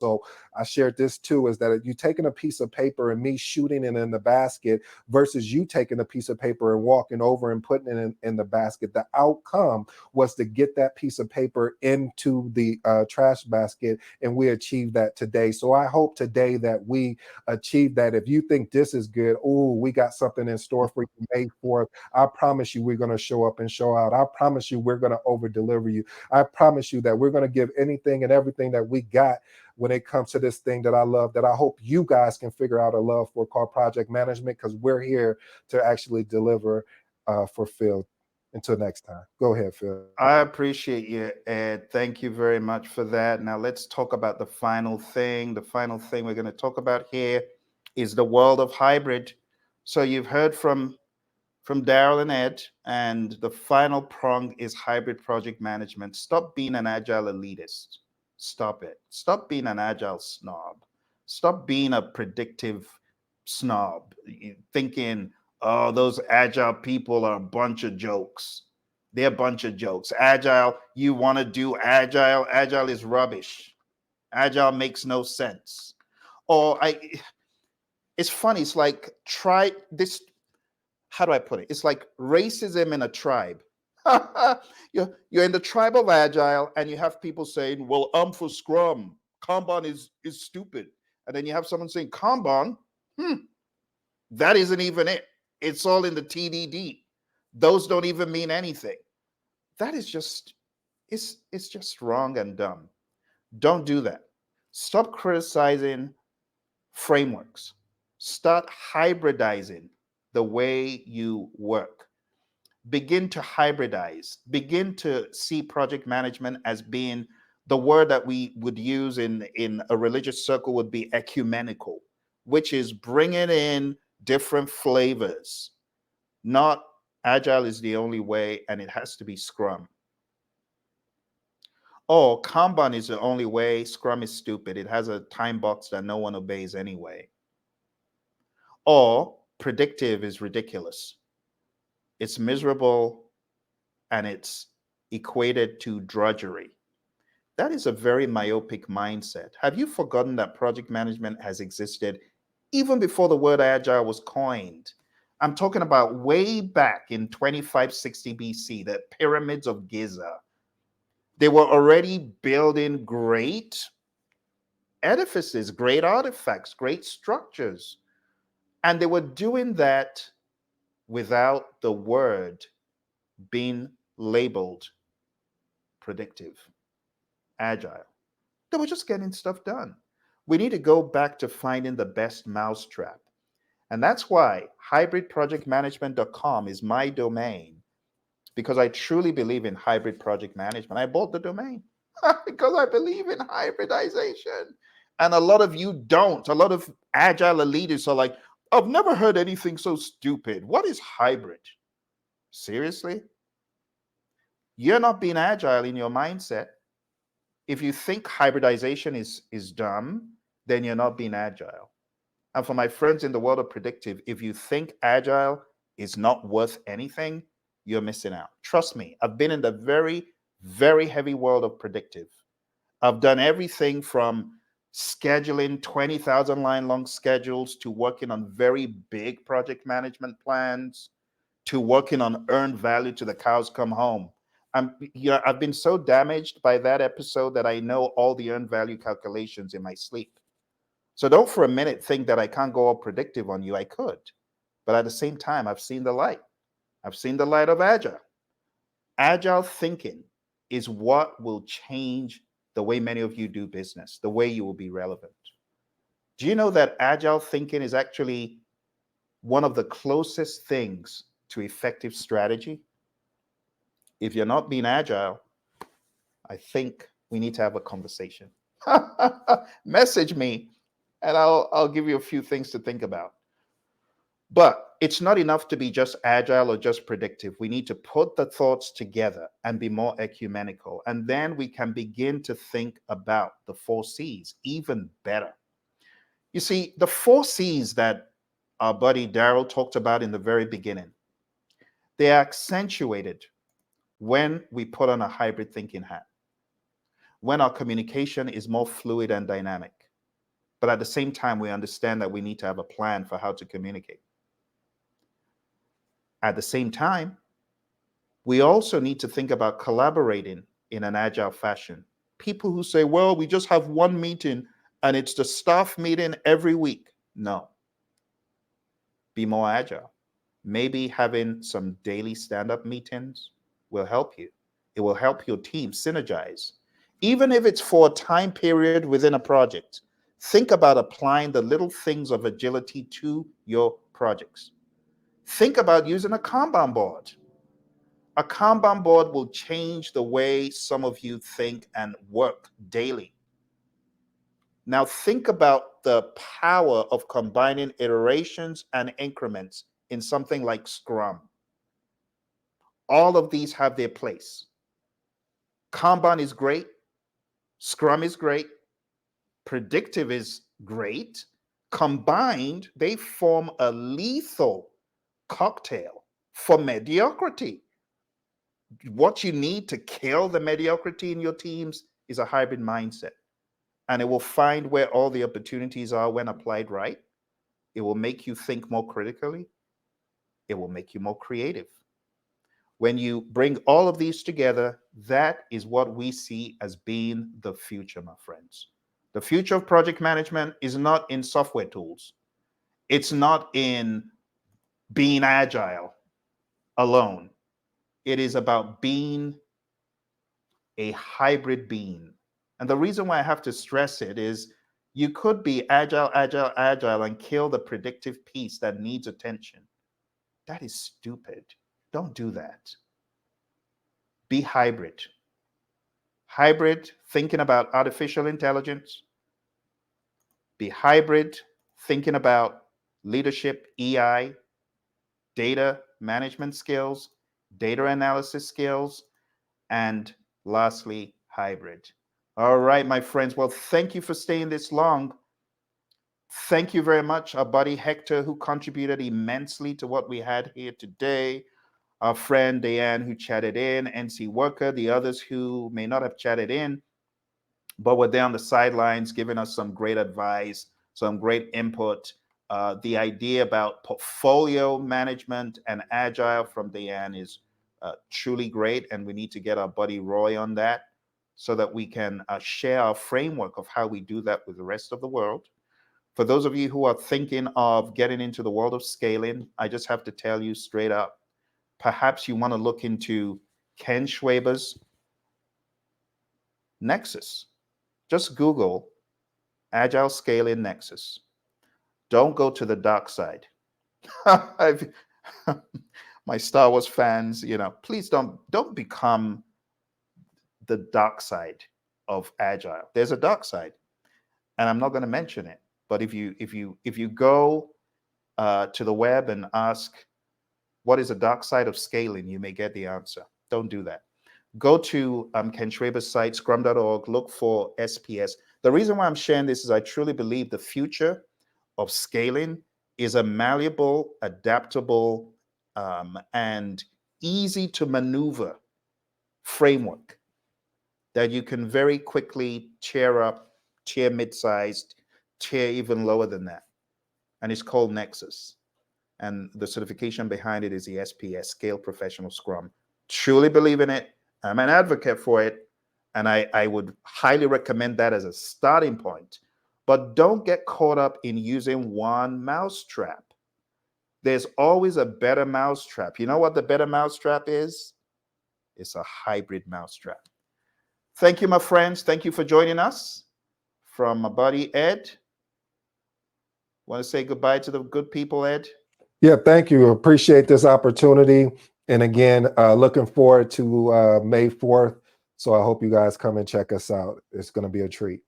So I shared this too, is that you taking a piece of paper and me shooting it in the basket versus you taking a piece of paper and walking over and putting it in the basket. The outcome was to get that piece of paper into the trash basket, and we achieved that today. So I hope today that we achieve that. If you think this is good, oh, we got something in store for you May 4th. I promise you we're going to show up and show out. I promise you we're going to over deliver you. I promise you that we're going to give anything and everything that we got when it comes to this thing that I love, that I hope you guys can figure out a love for, called project management, because we're here to actually deliver for Phil. Until next time, go ahead, Phil. I appreciate you, Ed. Thank you very much for that. Now let's talk about the final thing. The final thing we're going to talk about here is the world of hybrid. So you've heard from Daryl and Ed, and the final prong is hybrid project management. Stop being an agile elitist. Stop it. Stop being an agile snob. Stop being a predictive snob, thinking, oh, those agile people are a bunch of jokes. They're a bunch of jokes. Agile, you want to do agile? Agile is rubbish. Agile makes no sense. Or it's funny. It's like, try this. How do I put it? It's like racism in a tribe. You're in the tribe of agile, and you have people saying, well, I'm for Scrum. Kanban is stupid. And then you have someone saying, Kanban, that isn't even it. It's all in the TDD. Those don't even mean anything. That is just, it's just wrong and dumb. Don't do that. Stop criticizing frameworks. Start hybridizing the way you work. Begin to hybridize. Begin to see project management as being, the word that we would use in a religious circle would be ecumenical, which is bringing in different flavors. Not agile is the only way and it has to be Scrum. Or Kanban is the only way, Scrum is stupid. It has a time box that no one obeys anyway. Or predictive is ridiculous. It's miserable and it's equated to drudgery. That is a very myopic mindset. Have you forgotten that project management has existed even before the word agile was coined? I'm talking about way back in 2560 BC, the pyramids of Giza. They were already building great edifices, great artifacts, great structures. And they were doing that without the word being labeled predictive, agile. They were just getting stuff done. We need to go back to finding the best mousetrap. And that's why hybridprojectmanagement.com is my domain, because I truly believe in hybrid project management. I bought the domain because I believe in hybridization. And a lot of you don't. A lot of agile elitists are like, I've never heard anything so stupid. What is hybrid? Seriously? You're not being agile in your mindset. If you think hybridization is dumb, then you're not being agile. And for my friends in the world of predictive, if you think agile is not worth anything, you're missing out. Trust me, I've been in the very, very heavy world of predictive. I've done everything from scheduling 20,000 line long schedules to working on very big project management plans to working on earned value to the cows come home. I've been so damaged by that episode that I know all the earned value calculations in my sleep. So don't for a minute think that I can't go all predictive on you. I could. But at the same time, I've seen the light. I've seen the light of Agile. Agile thinking is what will change the way many of you do business, the way you will be relevant. Do you know that Agile thinking is actually one of the closest things to effective strategy? If you're not being agile, I think we need to have a conversation. Message me and I'll give you a few things to think about. But it's not enough to be just agile or just predictive. We need to put the thoughts together and be more ecumenical. And then we can begin to think about the 4 C's even better. You see, the 4 C's that our buddy Daryl talked about in the very beginning, they are accentuated when we put on a hybrid thinking hat. when our communication is more fluid and dynamic. But at the same time, we understand that we need to have a plan for how to communicate. At the same time, we also need to think about collaborating in an agile fashion. People who say, well, we just have one meeting and it's the staff meeting every week. No. Be more agile. Maybe having some daily stand-up meetings will help you. It will help your team synergize. Even if it's for a time period within a project, think about applying the little things of agility to your projects. Think about using a Kanban board. A Kanban board will change the way some of you think and work daily. Now think about the power of combining iterations and increments in something like Scrum. All of these have their place. Kanban is great. Scrum is great. Predictive is great. Combined, they form a lethal cocktail for mediocrity. What you need to kill the mediocrity in your teams is a hybrid mindset. And it will find where all the opportunities are when applied right. It will make you think more critically. It will make you more creative. When you bring all of these together, that is what we see as being the future, my friends. The future of project management is not in software tools. It's not in being agile alone. It is about being a hybrid being. And the reason why I have to stress it is you could be agile, agile, agile, and kill the predictive piece that needs attention. That is stupid. Don't do that. Be hybrid. Hybrid, thinking about artificial intelligence. Be hybrid, thinking about leadership, EI, data management skills, data analysis skills, and lastly, hybrid. All right, my friends. Well, thank you for staying this long. Thank you very much, our buddy Hector, who contributed immensely to what we had here today. Our friend Diane, who chatted in, NC Worker, the others who may not have chatted in, but were there on the sidelines giving us some great advice, some great input. The idea about portfolio management and agile from Diane is truly great, and we need to get our buddy Roy on that so that we can share our framework of how we do that with the rest of the world. For those of you who are thinking of getting into the world of scaling, I just have to tell you straight up, perhaps you want to look into Ken Schwaber's Nexus. Just Google Agile Scaling Nexus. Don't go to the dark side. My Star Wars fans, please don't become the dark side of Agile. There's a dark side, and I'm not going to mention it. But if you go to the web and ask what is the dark side of scaling, you may get the answer. Don't do that. Go to Ken Schwaber's site, scrum.org, look for SPS. The reason why I'm sharing this is I truly believe the future of scaling is a malleable, adaptable, and easy to maneuver framework that you can very quickly tier up, tier mid-sized, tier even lower than that. And it's called Nexus. And the certification behind it is the SPS, Scale Professional Scrum. Truly believe in it. I'm an advocate for it. And I would highly recommend that as a starting point. But don't get caught up in using one mousetrap. There's always a better mousetrap. You know what the better mousetrap is? It's a hybrid mousetrap. Thank you, my friends. Thank you for joining us. From my buddy Ed. Want to say goodbye to the good people, Ed? Yeah, thank you. Appreciate this opportunity. And again, looking forward to May 4th. So I hope you guys come and check us out. It's going to be a treat.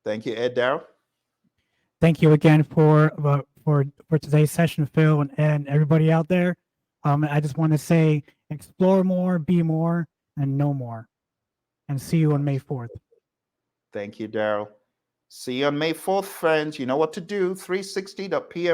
Thank you, Ed. Darryl? Thank you again for today's session, Phil, and everybody out there. I just want to say, explore more, be more, and know more. And see you on May 4th. Thank you, Darryl. See you on May 4th, friends. You know what to do. 360.pm